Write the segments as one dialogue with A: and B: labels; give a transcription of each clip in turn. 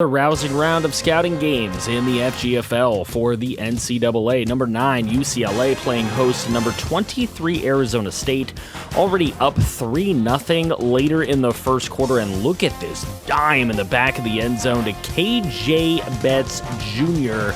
A: A rousing round of scouting games in the FGFL for the NCAA. Number 9, UCLA playing host to number 23, Arizona State. Already up 3-0 later in the first quarter, and look at this dime in the back of the end zone to KJ Betts Jr.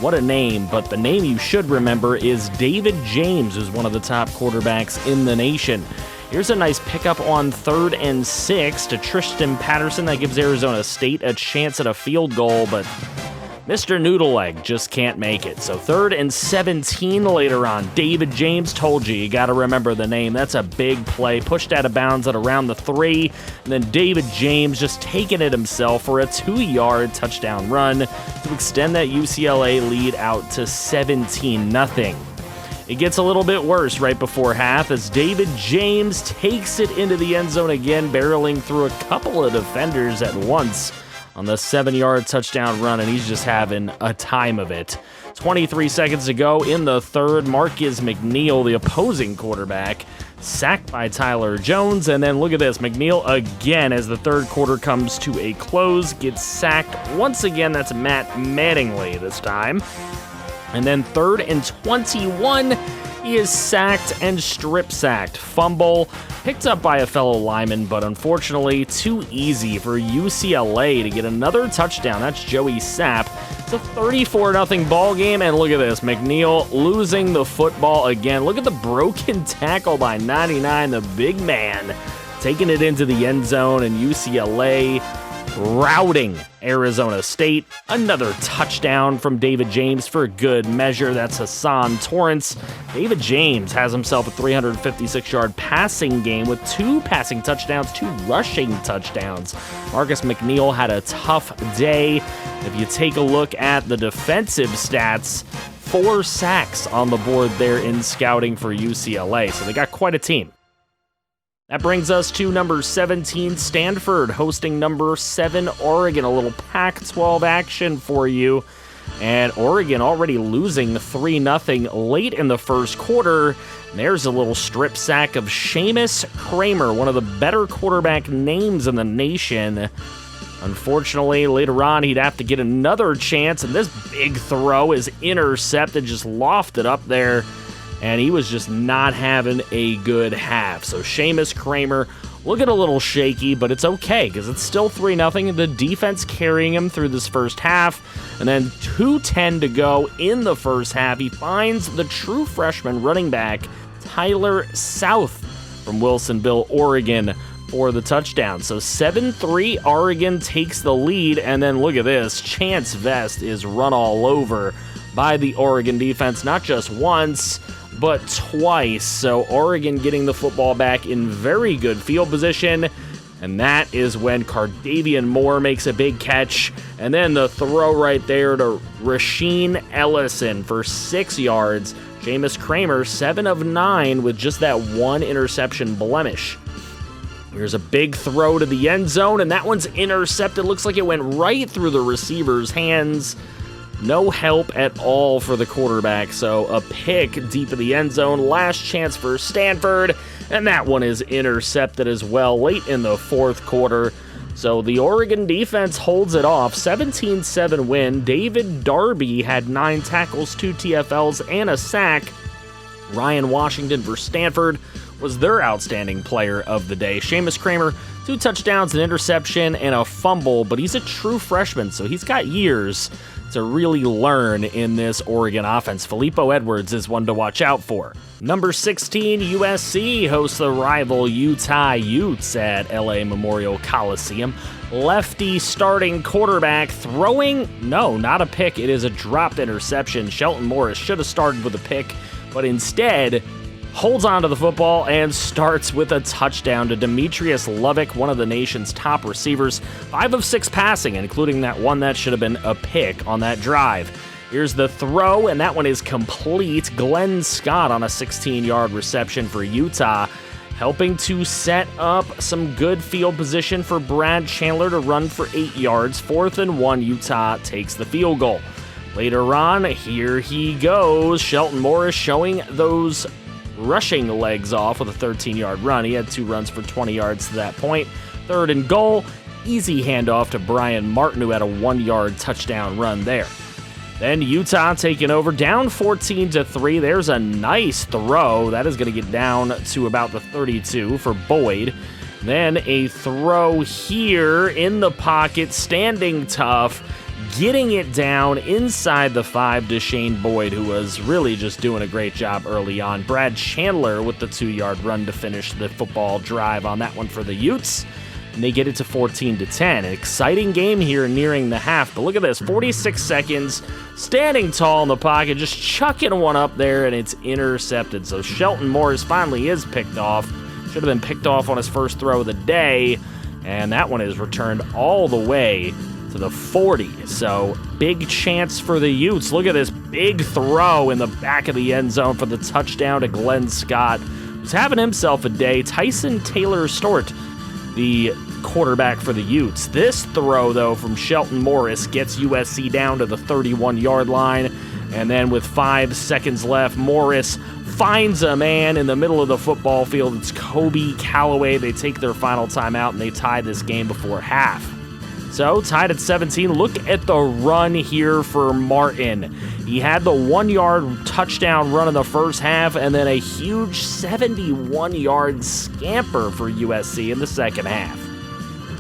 A: What a name, but the name you should remember is David James, who's one of the top quarterbacks in the nation. Here's a nice pickup on 3rd and 6 to Tristan Patterson. That gives Arizona State a chance at a field goal, but Mr. Noodle Leg just can't make it. So 3rd and 17 later on. David James, told you got to remember the name. That's a big play. Pushed out of bounds at around the 3. And then David James just taking it himself for a 2-yard touchdown run to extend that UCLA lead out to 17-0. It gets a little bit worse right before half as David James takes it into the end zone again, barreling through a couple of defenders at once on the 7-yard touchdown run, and he's just having a time of it. 23 seconds to go in the third. Marcus McNeil, the opposing quarterback, sacked by Tyler Jones, and then look at this. McNeil again, as the third quarter comes to a close, gets sacked once again. That's Matt Mattingly this time. And then 3rd and 21, he is sacked and strip sacked. Fumble picked up by a fellow lineman, but unfortunately too easy for UCLA to get another touchdown. That's Joey Sapp. It's a 34-0 ball game, and look at this. McNeil losing the football again. Look at the broken tackle by 99, the big man, taking it into the end zone, and UCLA routing Arizona State. Another touchdown from David James for good measure. That's Hassan Torrance. David James has himself a 356-yard passing game with 2 passing touchdowns, 2 rushing touchdowns. Marcus McNeil had a tough day. If you take a look at the defensive stats, 4 sacks on the board there in scouting for UCLA. So they got quite a team. That brings us to number 17, Stanford, hosting number 7, Oregon. A little Pac-12 action for you. And Oregon already losing 3-0 late in the first quarter. And there's a little strip sack of Seamus Kramer, one of the better quarterback names in the nation. Unfortunately, later on, he'd have to get another chance, and this big throw is intercepted, just lofted up there. And he was just not having a good half. So Seamus Kramer looking a little shaky, but it's okay because it's still 3-0. The defense carrying him through this first half. And then 2:10 to go in the first half. He finds the true freshman running back, Tyler South from Wilsonville, Oregon, for the touchdown. So 7-3, Oregon takes the lead. And then look at this. Chance Vest is run all over by the Oregon defense, not just once, but twice. So Oregon getting the football back in very good field position, and that is when Cardavian Moore makes a big catch, and then the throw right there to Rasheen Ellison for 6 yards. Seamus Kramer, 7 of 9 with just that 1 interception blemish. Here's a big throw to the end zone, and that one's intercepted. Looks like it went right through the receiver's hands. No help at all for the quarterback, so a pick deep in the end zone. Last chance for Stanford, and that one is intercepted as well late in the fourth quarter. So the Oregon defense holds it off. 17-7 win. David Darby had 9 tackles, 2 TFLs, and a sack. Ryan Washington for Stanford was their outstanding player of the day. Seamus Kramer, 2 touchdowns, an interception, and a fumble, but he's a true freshman, so he's got years to really learn in this Oregon offense. Filippo Edwards is one to watch out for. Number 16, USC hosts the rival Utah Utes at LA Memorial Coliseum. Lefty starting quarterback throwing, no, not a pick. It is a dropped interception. Shelton Morris should have started with a pick, but instead holds on to the football and starts with a touchdown to Demetrius Lovick, one of the nation's top receivers. 5 of 6 passing, including that one that should have been a pick on that drive. Here's the throw, and that one is complete. Glenn Scott on a 16-yard reception for Utah, helping to set up some good field position for Brad Chandler to run for 8 yards. 4th and 1, Utah takes the field goal. Later on, here he goes. Shelton Morris showing those rushing legs off with a 13-yard run. He had 2 runs for 20 yards to that point. 3rd and goal. easy handoff to Brian Martin, who had a 1-yard touchdown run there. Then Utah taking over, down 14-3. There's a nice throw. That is going to get down to about the 32 for Boyd. Then a throw here in the pocket, standing tough, getting it down inside the 5 to Shane Boyd, who was really just doing a great job early on. Brad Chandler with the 2-yard run to finish the football drive on that one for the Utes. And they get it to 14-10. An exciting game here nearing the half. But look at this, 46 seconds, standing tall in the pocket, just chucking one up there, and it's intercepted. So Shelton Morris finally is picked off. Should have been picked off on his first throw of the day. And that one is returned all the way to the 40. So big chance for the Utes. Look at this big throw in the back of the end zone for the touchdown to Glenn Scott, who's having himself a day. Tyson Taylor-Stort, the quarterback for the Utes. This throw, though, from Shelton Morris gets USC down to the 31-yard line. And then with 5 seconds left, Morris finds a man in the middle of the football field. It's Kobe Callaway. They take their final timeout, and they tie this game before half. So, tied at 17. Look at the run here for Martin. He had the 1-yard touchdown run in the first half, and then a huge 71-yard scamper for USC in the second half.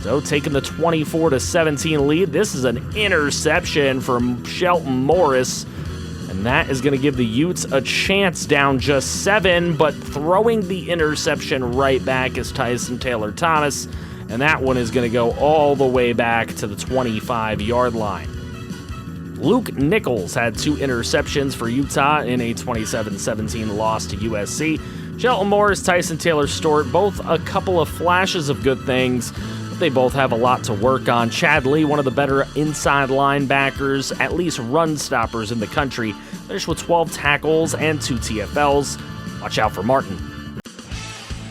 A: So, taking the 24-17 lead, this is an interception from Shelton Morris, and that is going to give the Utes a chance, down just 7, but throwing the interception right back is Tyson Taylor-Thomas, and that one is going to go all the way back to the 25-yard line. Luke Nichols had 2 interceptions for Utah in a 27-17 loss to USC. Shelton Morris, Tyson Taylor-Stort, both a couple of flashes of good things, but they both have a lot to work on. Chad Lee, one of the better inside linebackers, at least run stoppers in the country, finished with 12 tackles and 2 TFLs. Watch out for Martin.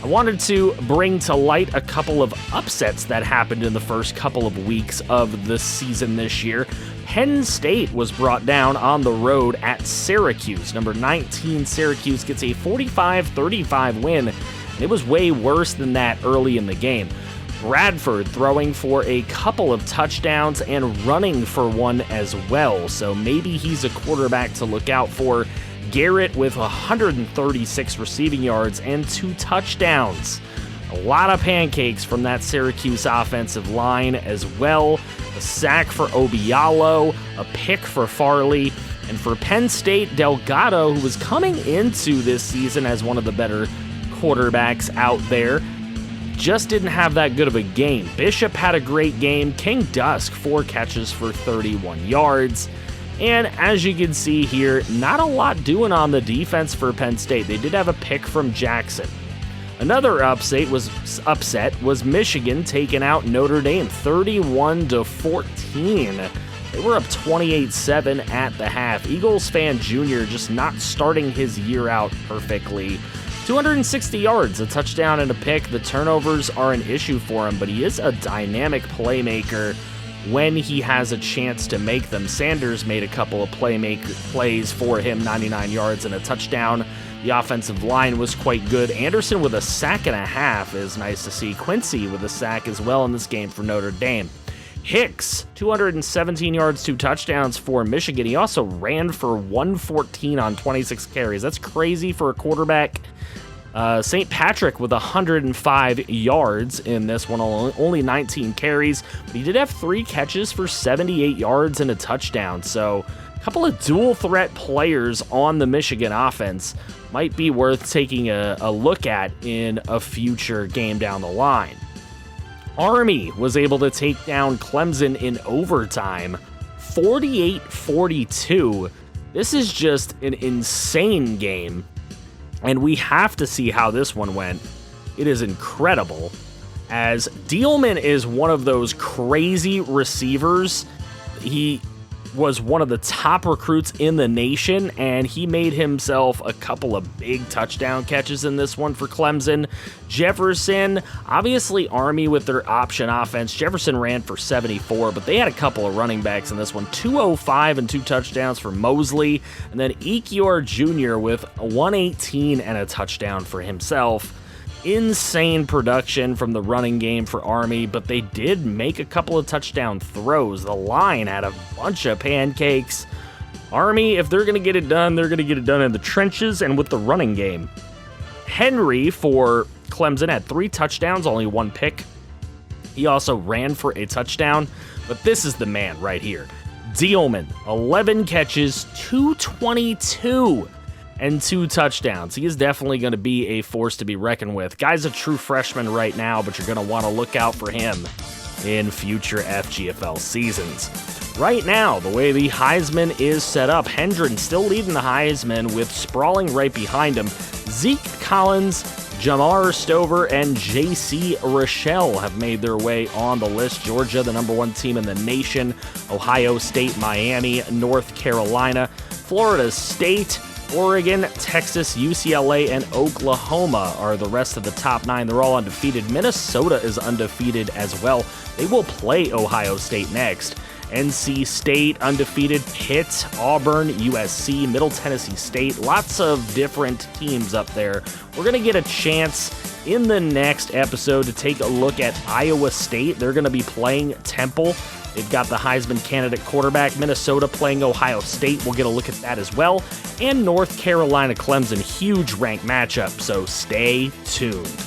A: I wanted to bring to light a couple of upsets that happened in the first couple of weeks of the season this year. Penn State was brought down on the road at Syracuse. Number 19 Syracuse gets a 45-35 win. It was way worse than that early in the game. Bradford throwing for a couple of touchdowns and running for one as well, so maybe he's a quarterback to look out for. Garrett with 136 receiving yards and 2 touchdowns. A lot of pancakes from that Syracuse offensive line as well. A sack for Obialo, a pick for Farley, and for Penn State, Delgado, who was coming into this season as one of the better quarterbacks out there, just didn't have that good of a game. Bishop had a great game. King Dusk, 4 catches for 31 yards. And as you can see here, not a lot doing on the defense for Penn State. They did have a pick from Jackson. Another upset was Michigan taking out Notre Dame 31-14. They were up 28-7 at the half. Eagles fan Jr. just not starting his year out perfectly. 260 yards, a touchdown and a pick. The turnovers are an issue for him, but he is a dynamic playmaker when he has a chance to make them. Sanders made a couple of plays for him, 99 yards and a touchdown. The offensive line was quite good. Anderson with a sack and a half is nice to see. Quincy with a sack as well in this game for Notre Dame. Hicks, 217 yards, 2 touchdowns for Michigan. He also ran for 114 on 26 carries. That's crazy for a quarterback. St. Patrick with 105 yards in this one, only 19 carries, but he did have 3 catches for 78 yards and a touchdown. So a couple of dual threat players on the Michigan offense might be worth taking a look at in a future game down the line. Army was able to take down Clemson in overtime, 48-42. This is just an insane game, and we have to see how this one went. It is incredible, as Dielman is one of those crazy receivers. He was one of the top recruits in the nation, and he made himself a couple of big touchdown catches in this one for Clemson. Jefferson, obviously Army with their option offense. Jefferson ran for 74, but they had a couple of running backs in this one. 205 and 2 touchdowns for Mosley, and then Ekiyor Jr. with 118 and a touchdown for himself. insane production from the running game for Army, but they did make a couple of touchdown throws. The line had a bunch of pancakes. Army, if they're going to get it done, they're going to get it done in the trenches and with the running game. Henry for Clemson had 3 touchdowns, only 1 pick. He also ran for a touchdown, but this is the man right here. Dielman, 11 catches, 222, and 2 touchdowns. He is definitely going to be a force to be reckoned with. Guy's a true freshman right now, but you're going to want to look out for him in future FGFL seasons. Right now, the way the Heisman is set up, Hendren still leading the Heisman with sprawling right behind him. Zeke Collins, Jamar Stover, and J.C. Rochelle have made their way on the list. Georgia, the #1 team in the nation. Ohio State, Miami, North Carolina, Florida State, Oregon, Texas, UCLA, and Oklahoma are the rest of the top 9. They're all undefeated. Minnesota is undefeated as well. They will play Ohio State next. NC State undefeated, Pitt, Auburn, USC, Middle Tennessee State, lots of different teams up there. We're going to get a chance in the next episode to take a look at Iowa State. They're going to be playing Temple. They've got the Heisman candidate quarterback, Minnesota playing Ohio State. We'll get a look at that as well. And North Carolina Clemson, huge ranked matchup, so stay tuned.